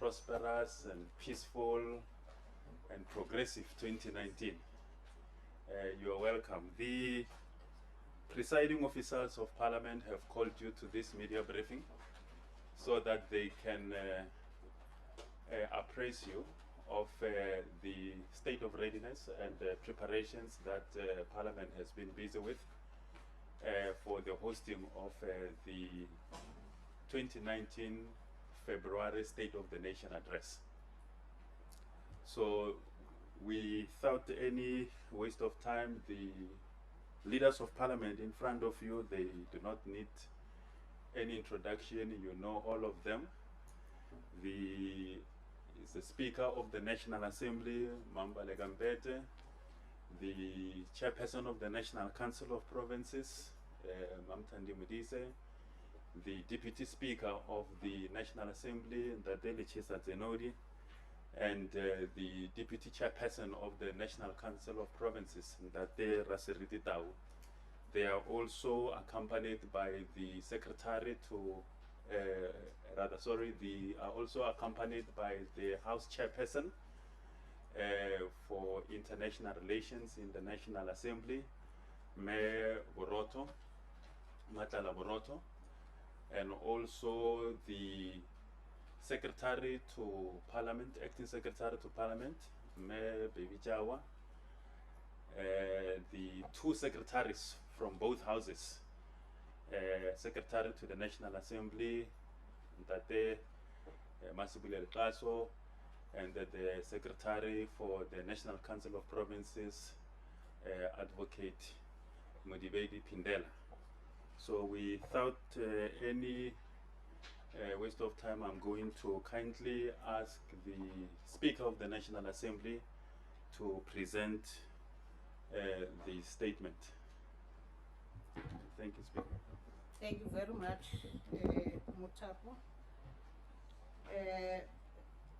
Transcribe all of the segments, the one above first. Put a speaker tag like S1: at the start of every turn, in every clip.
S1: prosperous and peaceful and progressive 2019. You are welcome. The Presiding Officers of Parliament have called you to this media briefing so that they can appraise you of the state of readiness and preparations that Parliament has been busy with for the hosting of the 2019 February State of the Nation Address. So without any waste of time, the leaders of Parliament in front of you, they do not need any introduction. You know all of them. The Speaker of the National Assembly, Baleka Mbete, the Chairperson of the National Council of Provinces, Thandi Modise, the Deputy Speaker of the National Assembly, Mbete, and the Deputy Chairperson of the National Council of Provinces, Mbete. They are also accompanied by the Secretary to they are also accompanied by the House Chairperson for International Relations in the National Assembly, Mayor Matala Boroto, and also the Secretary to Parliament, Acting Secretary to Parliament, Mayor Bebijawa, the two secretaries from both houses, Secretary to the National Assembly, Mbete Masibule Kaso, and the Secretary for the National Council of Provinces, Advocate Modise Pindela. So without any waste of time, I'm going to kindly ask the Speaker of the National Assembly to present the statement. Thank you, Speaker.
S2: Thank you very much, Mutapo.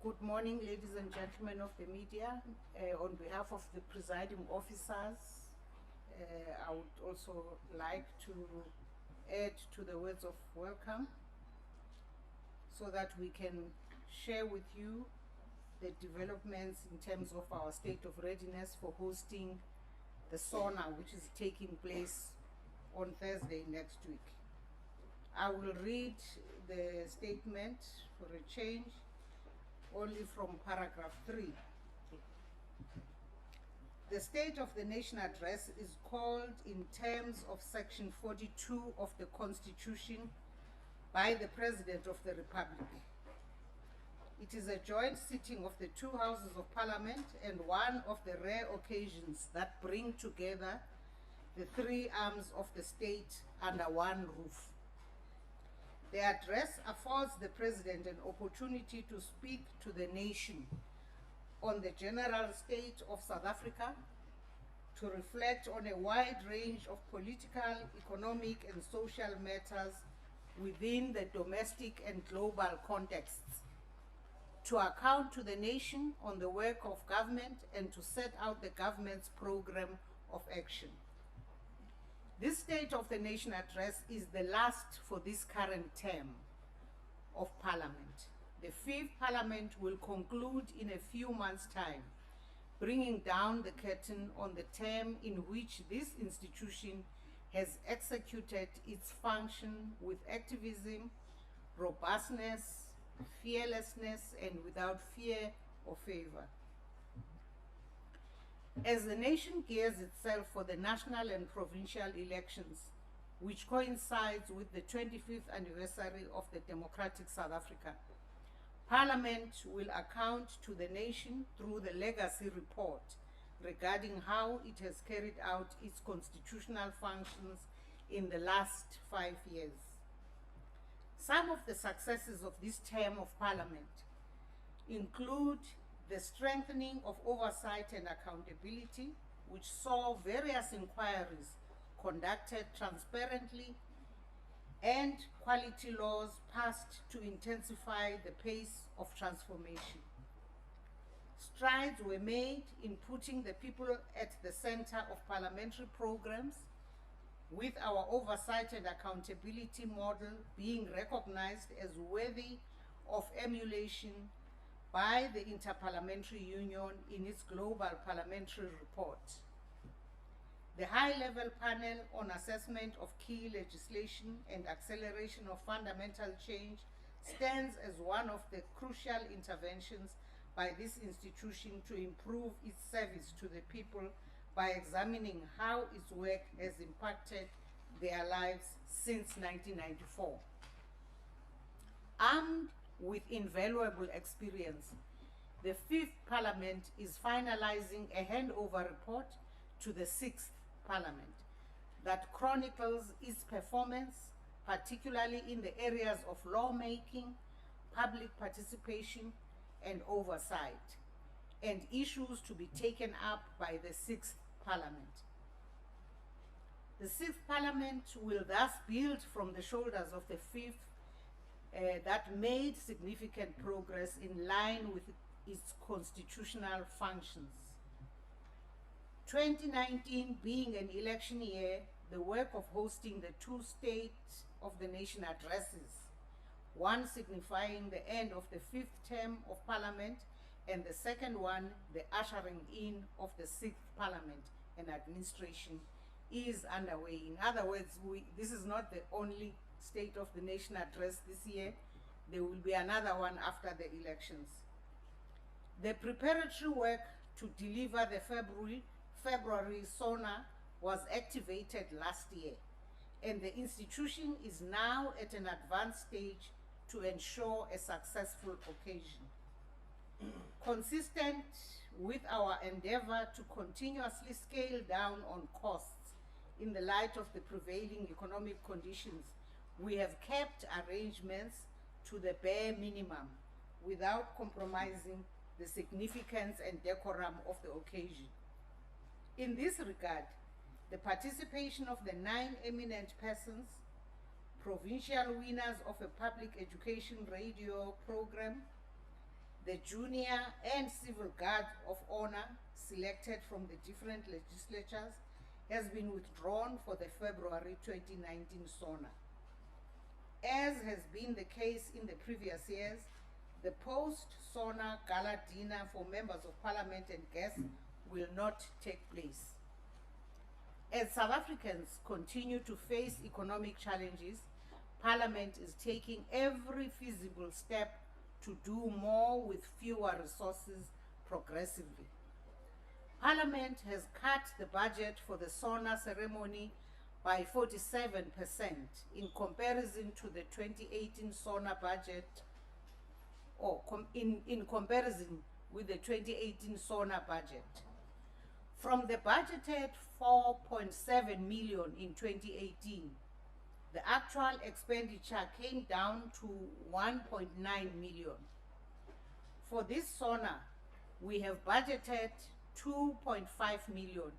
S2: Good morning, ladies and gentlemen of the media. On behalf of the presiding officers, I would also like to add to the words of welcome so that we can share with you the developments in terms of our state of readiness for hosting the Sona, which is taking place on Thursday next week. I will read the statement for a change only from paragraph 3. The State of the Nation Address is called in terms of Section 42 of the Constitution by the President of the Republic. It is a joint sitting of the two houses of Parliament and one of the rare occasions that bring together the three arms of the state under one roof. The address affords the President an opportunity to speak to the nation on the general state of South Africa, to reflect on a wide range of political, economic, and social matters within the domestic and global contexts, to account to the nation on the work of government, and to set out the government's program of action. This State of the Nation Address is the last for this current term of Parliament. The 5th Parliament will conclude in a few months' time, bringing down the curtain on the term in which this institution has executed its function with activism, robustness, fearlessness, and without fear or favor. As the nation gears itself for the national and provincial elections, which coincides with the 25th anniversary of the democratic South Africa, Parliament will account to the nation through the legacy report regarding how it has carried out its constitutional functions in the last 5 years. Some of the successes of this term of Parliament include the strengthening of oversight and accountability, which saw various inquiries conducted transparently and quality laws passed to intensify the pace of transformation. Strides were made in putting the people at the center of parliamentary programs, with our oversight and accountability model being recognized as worthy of emulation by the Interparliamentary Union in its Global Parliamentary Report. The high-level panel on assessment of key legislation and acceleration of fundamental change stands as one of the crucial interventions by this institution to improve its service to the people by examining how its work has impacted their lives since 1994. Armed with invaluable experience, the Fifth Parliament is finalizing a handover report to the Sixth Parliament that chronicles its performance, particularly in the areas of lawmaking, public participation, and oversight, and issues to be taken up by the Sixth Parliament. The Sixth Parliament will thus build from the shoulders of the Fifth that made significant progress in line with its constitutional functions. 2019 being an election year, the work of hosting the two State of the Nation addresses, one signifying the end of the fifth term of Parliament, and the second one, the ushering in of the Sixth Parliament and administration, is underway. In other words, this is not the only State of the Nation address this year. There will be another one after the elections. The preparatory work to deliver the February Sona was activated last year, and the institution is now at an advanced stage to ensure a successful occasion. Consistent with our endeavor to continuously scale down on costs in the light of the prevailing economic conditions, we have kept arrangements to the bare minimum without compromising the significance and decorum of the occasion. In this regard, the participation of the 9 eminent persons, provincial winners of a public education radio program, the junior and civil guard of honor selected from the different legislatures, has been withdrawn for the February 2019 Sona. As has been the case in the previous years, the post-Sona gala dinner for members of Parliament and guests will not take place. As South Africans continue to face economic challenges, Parliament is taking every feasible step to do more with fewer resources progressively. Parliament has cut the budget for the Sona ceremony by 47% in comparison to the 2018 Sona budget, or in comparison with the 2018 Sona budget. From the budgeted 4.7 million in 2018, the actual expenditure came down to 1.9 million. For this Sona, we have budgeted 2.5 million,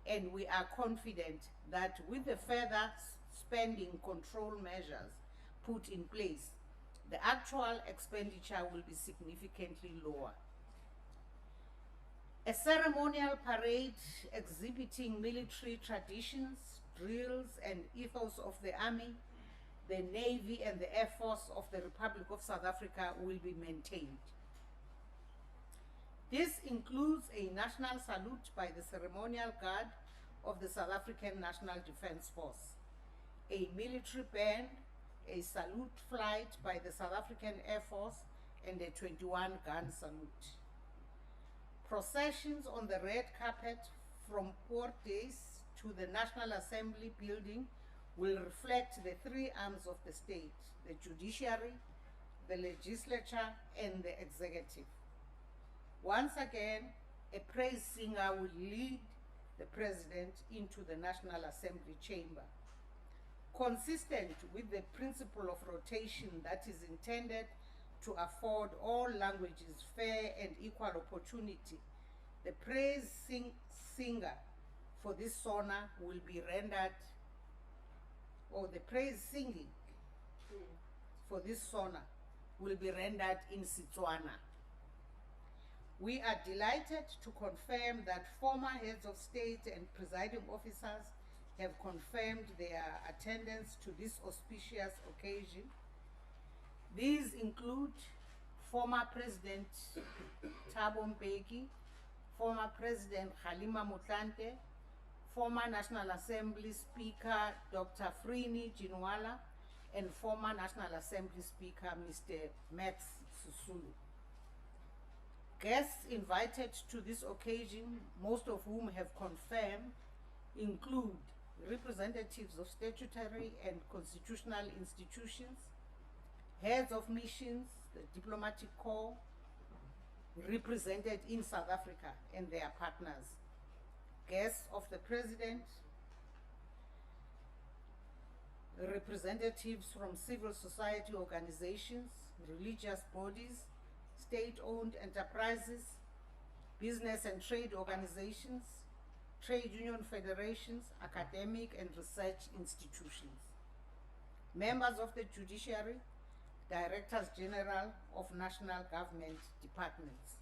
S2: and we are confident that with the further spending control measures put in place, the actual expenditure will be significantly lower. A ceremonial parade exhibiting military traditions, drills, and ethos of the Army, the Navy, and the Air Force of the Republic of South Africa will be maintained. This includes a national salute by the Ceremonial Guard of the South African National Defence Force, a military band, a salute flight by the South African Air Force, and a 21-gun salute. Processions on the red carpet from Modise to the National Assembly building will reflect the three arms of the state: the judiciary, the legislature, and the executive. Once again, a praise singer will lead the president into the National Assembly chamber. Consistent with the principle of rotation that is intended to afford all languages fair and equal opportunity, the praise singer for this Sona will be rendered, or the praise singing for this Sona will be rendered in Setswana. We are delighted to confirm that former heads of state and presiding officers have confirmed their attendance to this auspicious occasion. These include former President Thabo Mbeki, former President Kgalema Motlanthe, former National Assembly Speaker Dr. Frini Jinwala, and former National Assembly Speaker Mr. Max Susulu. Guests invited to this occasion, most of whom have confirmed, include representatives of statutory and constitutional institutions, heads of missions, the diplomatic corps represented in South Africa and their partners, guests of the President, representatives from civil society organizations, religious bodies, state-owned enterprises, business and trade organizations, trade union federations, academic and research institutions, members of the judiciary, directors general of national government departments.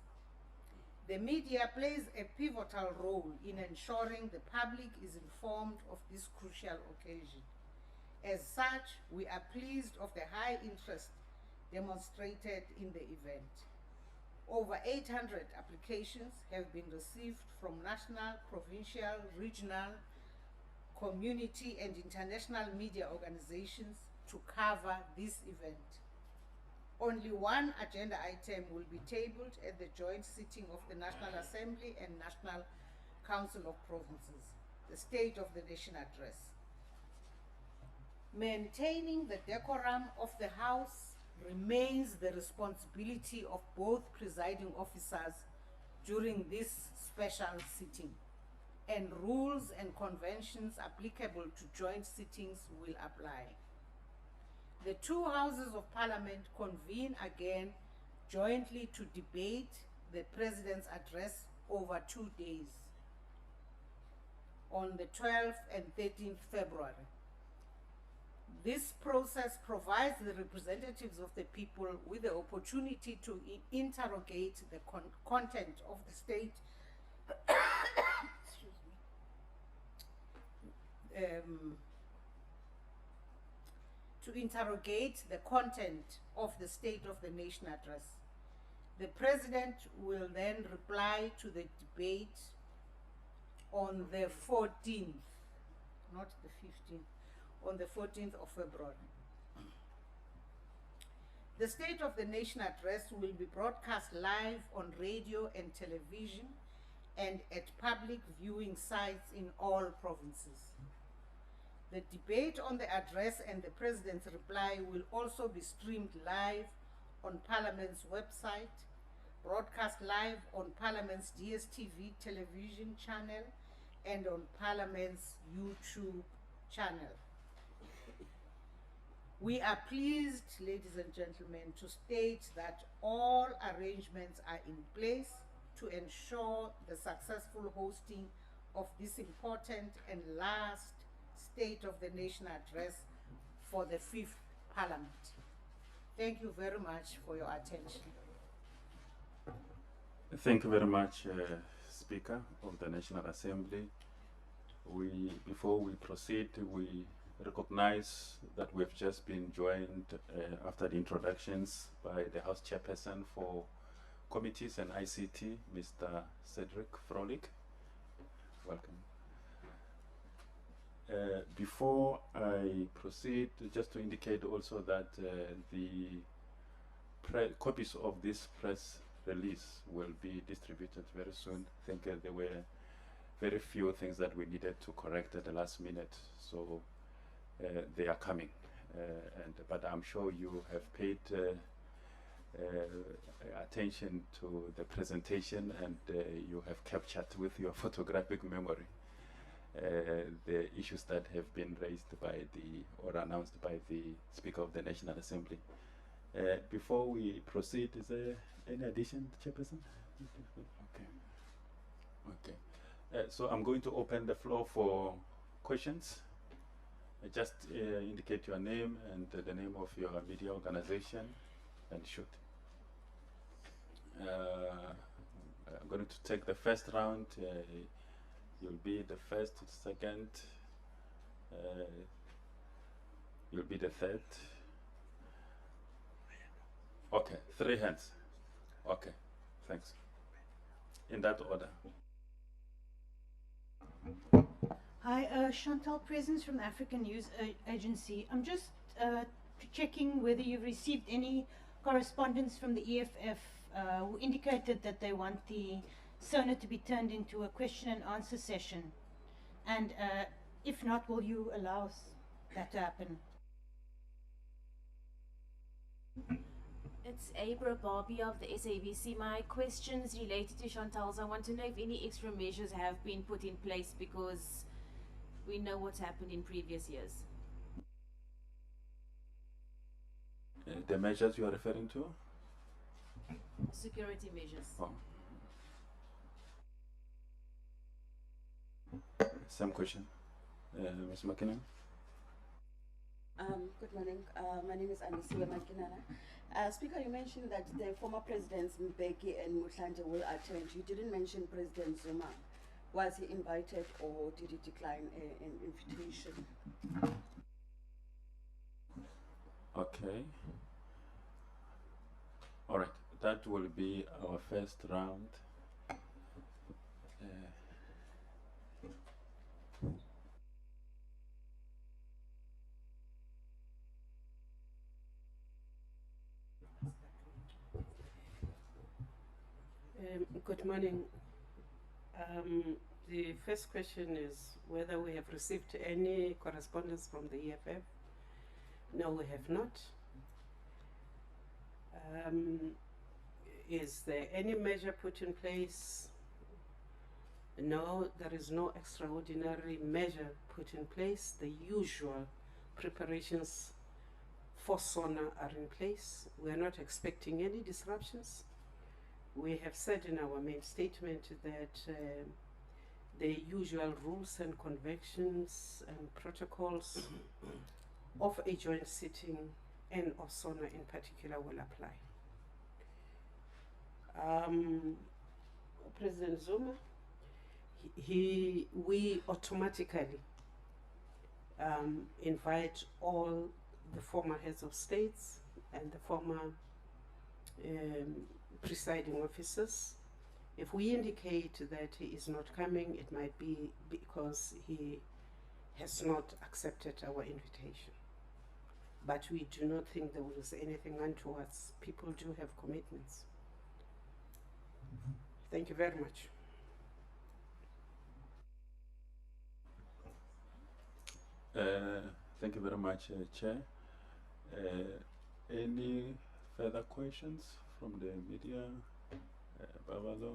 S2: The media plays a pivotal role in ensuring the public is informed of this crucial occasion. As such, we are pleased of the high interest demonstrated in the event. Over 800 applications have been received from national, provincial, regional, community and international media organizations to cover this event. Only one agenda item will be tabled at the joint sitting of the National Assembly and National Council of Provinces, the State of the Nation Address. Maintaining the decorum of the House remains the responsibility of both presiding officers during this special sitting, and rules and conventions applicable to joint sittings will apply. The two houses of Parliament convene again jointly to debate the President's address over 2 days, on the 12th and 13th February. This process provides the representatives of the people with the opportunity to interrogate the content of the state to interrogate the content of the State of the Nation address. The President will then reply to the debate on the 14th, not the 15th, on the 14th of February. The State of the Nation address will be broadcast live on radio and television and at public viewing sites in all provinces. The debate on the address and the President's reply will also be streamed live on Parliament's website, broadcast live on Parliament's DSTV television channel, and on Parliament's YouTube channel. We are pleased, ladies and gentlemen, to state that all arrangements are in place to ensure the successful hosting of this important and last State of the Nation address for the 5th Parliament. Thank you very much for your attention.
S1: Thank you very much, Speaker of the National Assembly. Before we proceed, we recognize that we've just been joined after the introductions by the House Chairperson for Committees and ICT, Mr. Cedric Frolik. Welcome. Before I proceed, just to indicate also that the copies of this press release will be distributed very soon. I think there were very few things that we needed to correct at the last minute, so they are coming. But I'm sure you have paid attention to the presentation, and you have captured with your photographic memory the issues that have been raised by or announced by the Speaker of the National Assembly. Before we proceed, is there any addition, Chairperson? Okay. So I'm going to open the floor for questions. Just indicate your name and the name of your media organization and shoot. I'm going to take the first round. You'll be the first, second, you'll be the third. Okay, 3 hands. Okay, thanks. In that order.
S3: Hi, Chantal Presence from African News Agency. I'm just checking whether you've received any correspondence from the EFF who indicated that they want the Sona to be turned into a question and answer session. And if not, will you allow that to happen?
S4: It's Abra Barbie of the SABC. My questions related to Chantal's. I want to know if any extra measures have been put in place, because we know what's happened in previous years.
S1: The measures you are referring to?
S4: Security measures.
S1: Oh. Same question. Ms. McKinnon?
S5: Good morning. My name is Anisiwe Makinana. Speaker, you mentioned that the former presidents Mbete and Thandi will attend. You didn't mention President Zuma. Was he invited or did he decline an invitation?
S1: Okay. All right. That will be our first round.
S6: Good morning. The first question is whether we have received any correspondence from the EFF. No, we have not. Is there any measure put in place? No, there is no extraordinary measure put in place. The usual preparations for Sona are in place. We are not expecting any disruptions. We have said in our main statement that the usual rules and conventions and protocols of a joint sitting and of Sona in particular will apply. President Zuma, we automatically invite all the former heads of states and the former presiding officers. If we indicate that he is not coming, it might be because he has not accepted our invitation. But we do not think there was anything untoward. People do have commitments. Thank you very much.
S1: Thank you very much, Chair. Any further questions from the media? Babalo?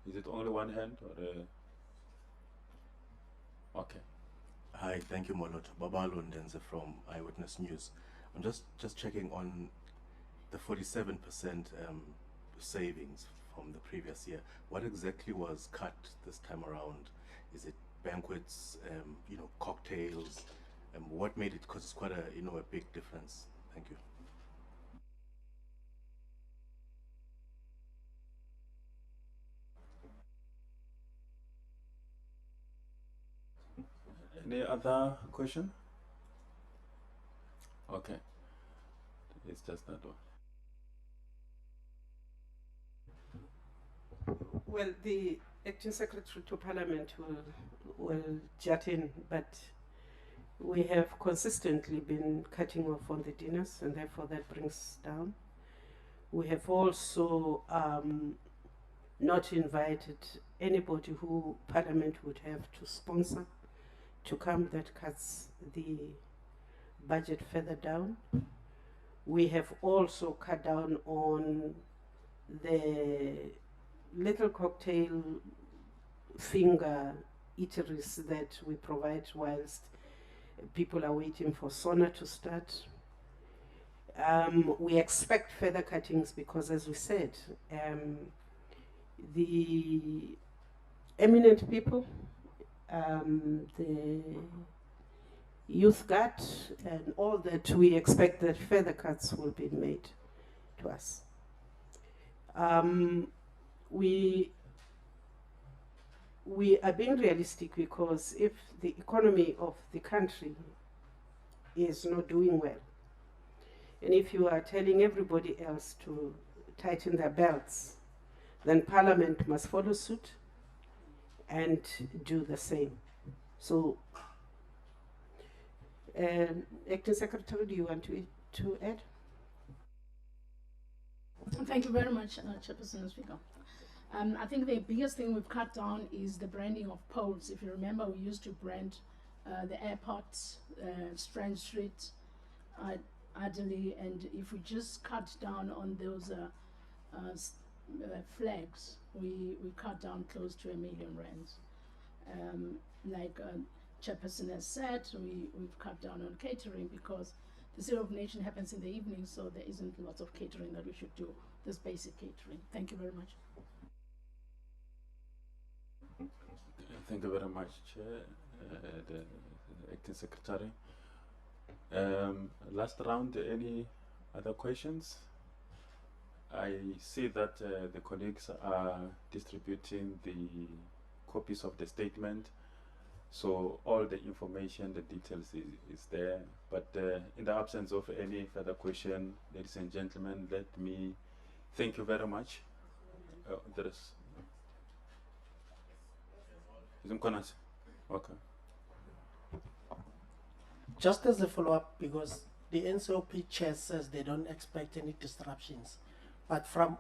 S1: Is it only one hand or? Okay.
S7: Hi, thank you, Moloto. Babalo Ndenze from Eyewitness News. I'm just checking on the 47% savings from the previous year. What exactly was cut this time around? Is it banquets, cocktails? What made it? Because it's quite a big difference. Thank you.
S1: Any other question? Okay. It's just that one.
S6: Well, the Acting Secretary to Parliament will jut in, but we have consistently been cutting off on the dinners, and therefore that brings down. We have also not invited anybody who Parliament would have to sponsor to come. That cuts the budget further down. We have also cut down on the little cocktail finger eateries that we provide whilst people are waiting for Sona to start. We expect further cuttings because, as we said, the eminent people, the youth guard, and all that, we expect that further cuts will be made to us. We are being realistic because if the economy of the country is not doing well, And if you are telling everybody else to tighten their belts, then Parliament must follow suit and do the same. So, Acting Secretary, do you want to add?
S8: Thank you very much, Chairperson and Speaker. I think the biggest thing we've cut down is the branding of poles. If you remember, we used to brand the airports, Strand Street, Adderley, and if we just cut down on those flags, we cut down close to R1 million. Like Chairperson has said, we've cut down on catering because the City of Nation happens in the evening, so there isn't lots of catering that we should do, this basic catering. Thank you very much.
S1: Thank you very much, Chair, the Acting Secretary. Last round, any other questions? I see that the colleagues are distributing the copies of the statement, so all the information, the details is there. But in the absence of any further question, ladies and gentlemen, let me thank you very much. There is Mkonas. Okay.
S9: Just as a follow-up, because the NCOP chair says they don't expect any disruptions, but from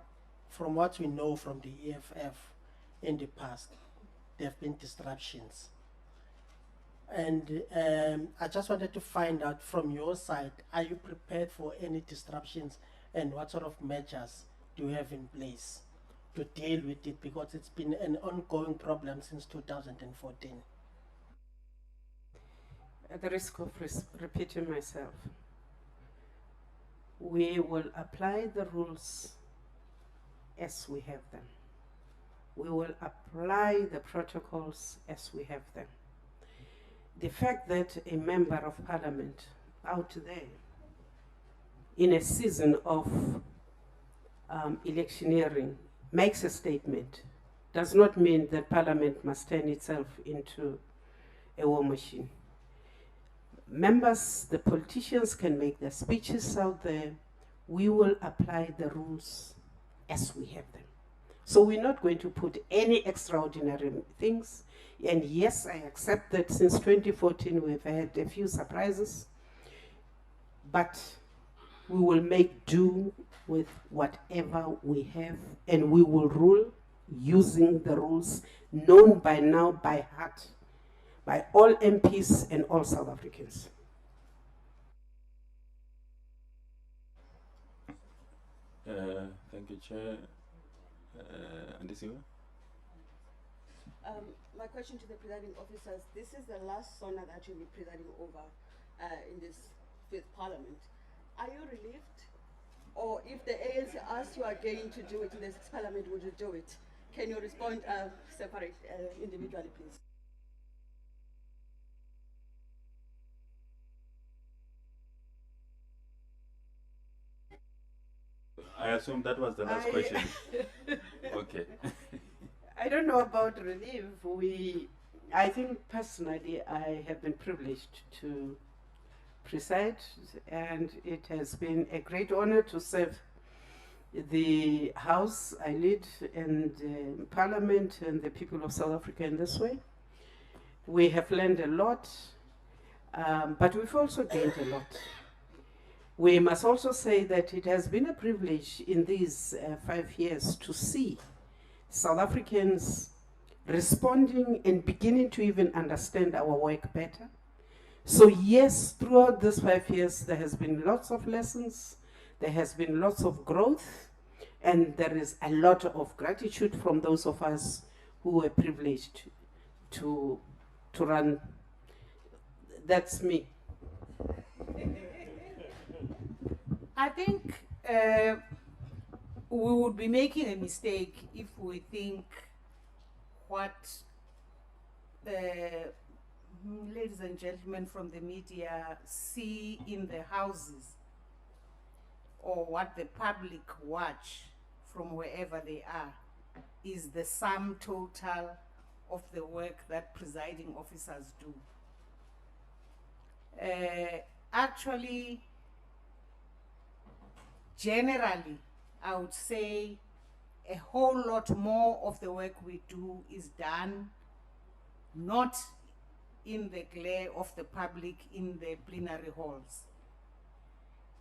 S9: what we know from the EFF in the past, there have been disruptions. And I just wanted to find out from your side, are you prepared for any disruptions and what sort of measures do you have in place to deal with it, because it's been an ongoing problem since 2014.
S6: At the risk of repeating myself, we will apply the rules as we have them. We will apply the protocols as we have them. The fact that a member of Parliament out there in a season of electioneering makes a statement does not mean that Parliament must turn itself into a war machine. Members, the politicians can make their speeches out there. We will apply the rules as we have them. So we're not going to put any extraordinary things. And yes, I accept that since 2014 we've had a few surprises, but we will make do with whatever we have, and we will rule using the rules known by now by heart by all MPs and all South Africans.
S1: Thank you, Chair. Mbete?
S5: My question to the presiding officers, this is the last Sona that you'll be presiding over in this 5th Parliament. Are you relieved? Or if the ANC asks you again to do it in the 6th Parliament, would you do it? Can you respond separate, individually, please?
S1: I assume that was the last question. Okay.
S6: I don't know about relief. I think personally I have been privileged to preside, and it has been a great honor to serve the House I lead and Parliament and the people of South Africa in this way. We have learned a lot, but we've also gained a lot. We must also say that it has been a privilege in these 5 years to see South Africans responding and beginning to even understand our work better. So yes, throughout these 5 years, there has been lots of lessons, there has been lots of growth, and there is a lot of gratitude from those of us who were privileged to run. That's me.
S2: I think we would be making a mistake if we think what ladies and gentlemen from the media see in the houses, or what the public watch from wherever they are, is the sum total of the work that presiding officers do. Actually, generally, I would say a whole lot more of the work we do is done not in the glare of the public in the plenary halls.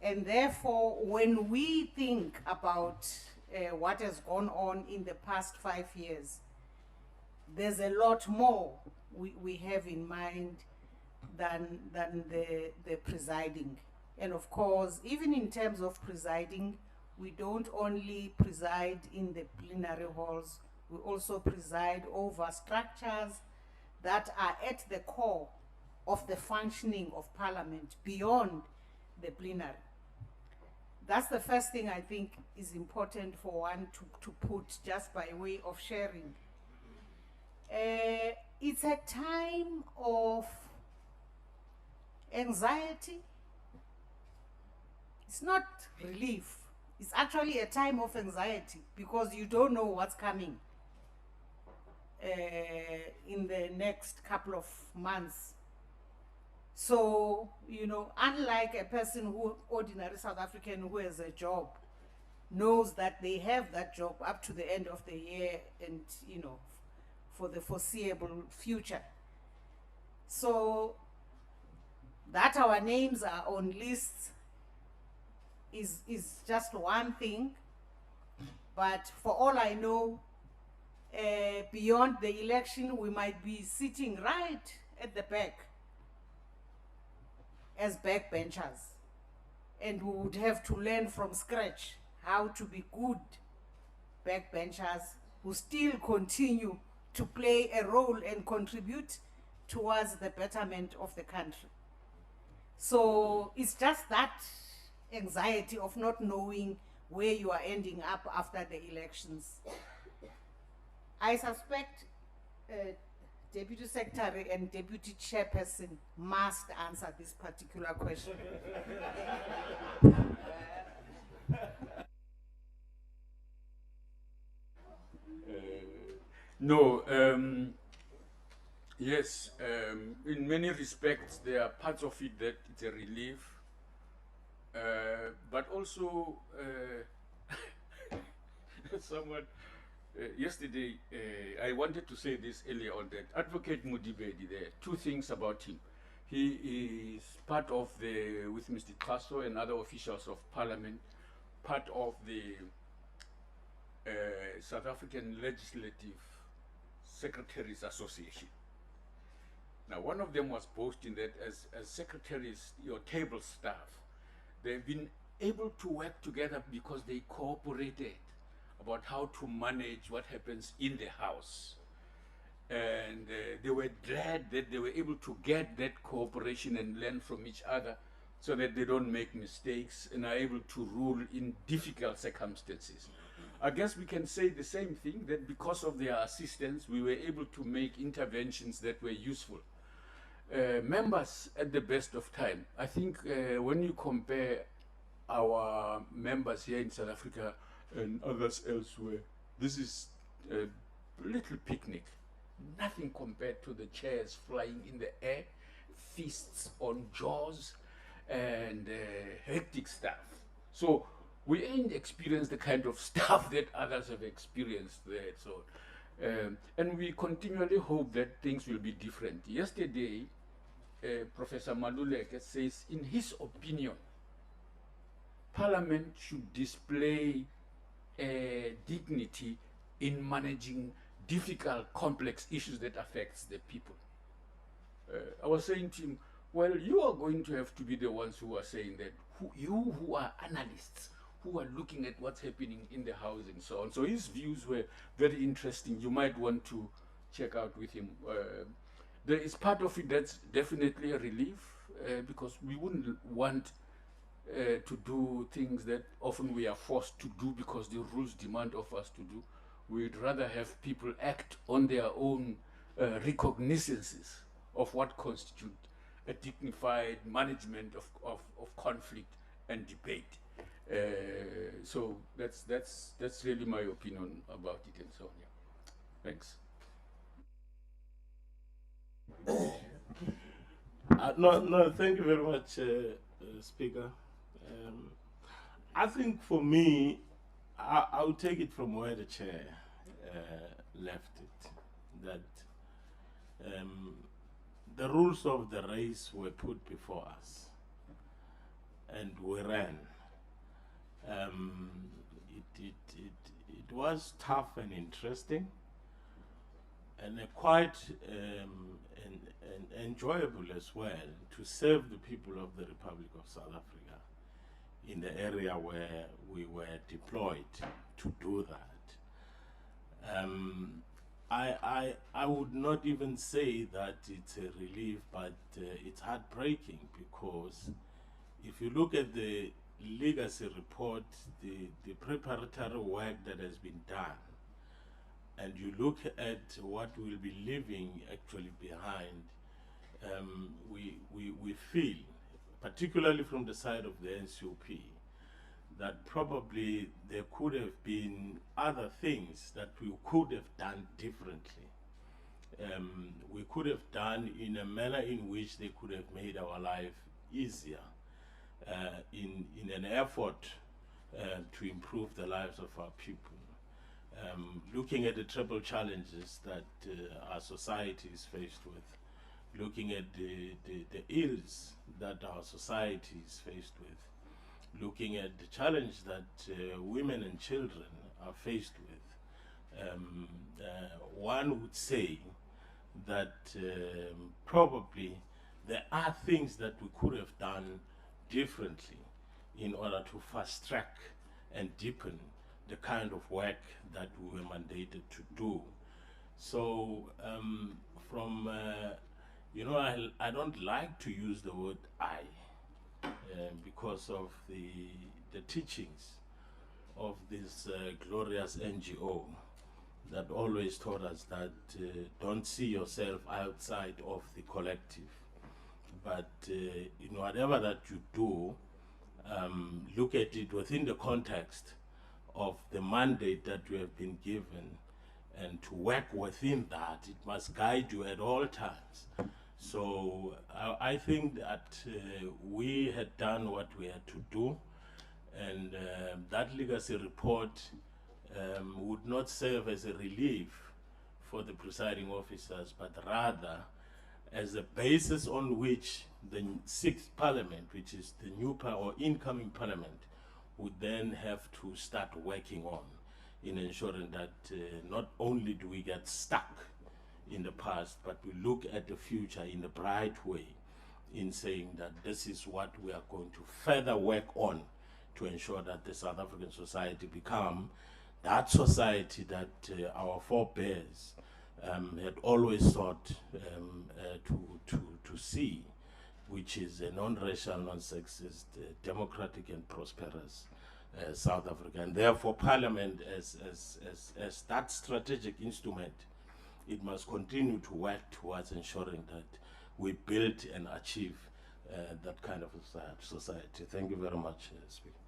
S2: And therefore, when we think about what has gone on in the past 5 years, there's a lot more we have in mind than the presiding. And of course, even in terms of presiding, we don't only preside in the plenary halls, we also preside over structures that are at the core of the functioning of Parliament beyond the plenary. That's the first thing I think is important for one to put just by way of sharing. It's a time of anxiety. It's not relief. It's actually a time of anxiety because you don't know what's coming in the next couple of months. So, you know, unlike a person who, ordinary South African who has a job, knows that they have that job up to the end of the year and, you know, for the foreseeable future. So, that our names are on lists is just one thing, but for all I know, beyond the election, we might be sitting right at the back as backbenchers, and we would have to learn from scratch how to be good backbenchers who still continue to play a role and contribute towards the betterment of the country. So it's just that anxiety of not knowing where you are ending up after the elections. I suspect Deputy Secretary and Deputy Chairperson must answer this particular question.
S10: No, yes, in many respects there are parts of it that it's a relief, but also someone yesterday, I wanted to say this earlier on, that Advocate Modise, there are two things about him. He is part of the, with Mr. Kaso and other officials of Parliament, part of the South African Legislative Secretaries Association. Now, one of them was boasting that as secretaries, your table staff, they've been able to work together because they cooperated about how to manage what happens in the House. And they were glad that they were able to get that cooperation and learn from each other so that they don't make mistakes and are able to rule in difficult circumstances. I guess we can say the same thing, that because of their assistance, we were able to make interventions that were useful. Members at the best of time, I think when you compare our members here in South Africa and others elsewhere, this is a little picnic. Nothing compared to the chairs flying in the air, feasts on jaws, and hectic stuff. So we ain't experienced the kind of stuff that others have experienced there. So, and we continually hope that things will be different. Yesterday, Professor Maluleke says, in his opinion, Parliament should display dignity in managing difficult, complex issues that affects the people. I was saying to him, well, you are going to have to be the ones who are saying that, you who are analysts, who are looking at what's happening in the House and so on. So his views were very interesting. You might want to check out with him. There is part of it that's definitely a relief, because we wouldn't want to do things that often we are forced to do because the rules demand of us to do. We'd rather have people act on their own recognizances of what constitutes a dignified management of conflict and debate. So that's really my opinion about it and so on. Yeah. Thanks.
S11: No, thank you very much, Speaker. I think for me, I'll take it from where the chair left it, that the rules of the race were put before us, and we ran. It was tough and interesting, and quite and enjoyable as well to serve the people of the Republic of South Africa in the area where we were deployed to do that. I would not even say that it's a relief, but it's heartbreaking, because if you look at the legacy report, the preparatory work that has been done, and you look at what we'll be leaving actually behind, we feel, particularly from the side of the NCOP, that probably there could have been other things that we could have done differently. We could have done in a manner in which they could have made our life easier, in an effort to improve the lives of our people. Looking at the triple challenges that our society is faced with, looking at the ills that our society is faced with, looking at the challenge that women and children are faced with, one would say that probably there are things that we could have done differently in order to fast track and deepen the kind of work that we were mandated to do. So I don't like to use the word I, because of the teachings of this glorious NGO that always taught us that don't see yourself outside of the collective, but in whatever that you do, look at it within the context of the mandate that you have been given, and to work within that, it must guide you at all times. So I think that we had done what we had to do, and that legacy report would not serve as a relief for the presiding officers, but rather as a basis on which the sixth parliament, which is the new or incoming parliament, would then have to start working on, in ensuring that not only do we get stuck in the past, but we look at the future in a bright way, in saying that this is what we are going to further work on to ensure that the South African society become that society that our forebears had always sought to see, which is a non-racial, non-sexist, democratic and prosperous South Africa. And therefore Parliament, as that strategic instrument, it must continue to work towards ensuring that we build and achieve that kind of society. Thank you very much, Speaker.